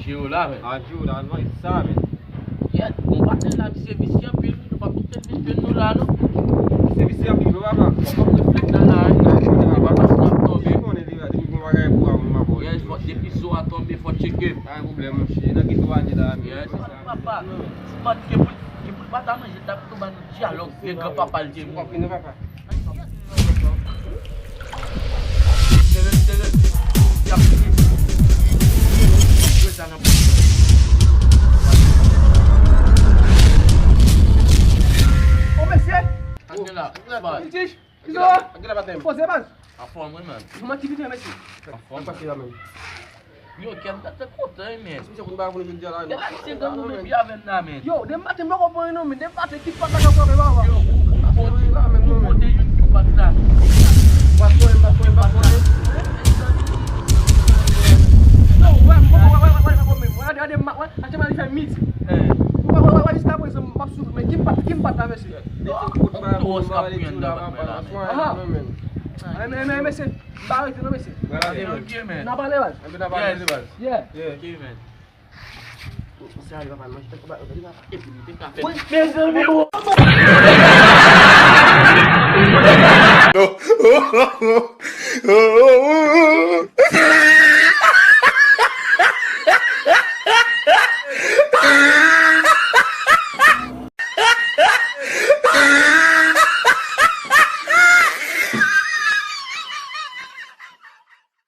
Jiro la men. A Jiro la, nou sa men. Yet, mwen paten la mi servisi apil, nou pa pitel bispen nou la nou. Servisi apil nou papa. Mwen reflek nan la, mwen pa snap tombe. Mwen di mwen bagay pou a mwen mabou. Yes, depi so a tombe, fò cheke. A yon problem mwen chi, nan ki tou anje da mi. Yes, papa, smat ke pou pata manje tap tou ban dialog gen papa l jem. Kompri nou papa. Ô, Messi! Anje la, smat. Itish! Ake Kizo! la batem. Pose, man! A fon mwen men. Mwen aktivite, Messi. A fon Mwen pasi la men. Yo, ken date kote men. Mwen se koun baga pou nou vil diya la. Ken la se dan nou men bi aven na men. Yo, dem bate mwen ko pon yon men, dem bate ki pata ka pon baba. Yo, Kote la men nou men. kote yon ki pat la. Bakoen. No, wè, ade mak wè, ate man li fè mit. Wè, iska pou yon mak souf, men kim pat la Messi? Ame, Messi, bari te nou Messi. Ok men. Nan pale waz? Yeah. Ok men. Se a li papa, mwen jite kou baga li papa. E pou mwen te kafe. Oh,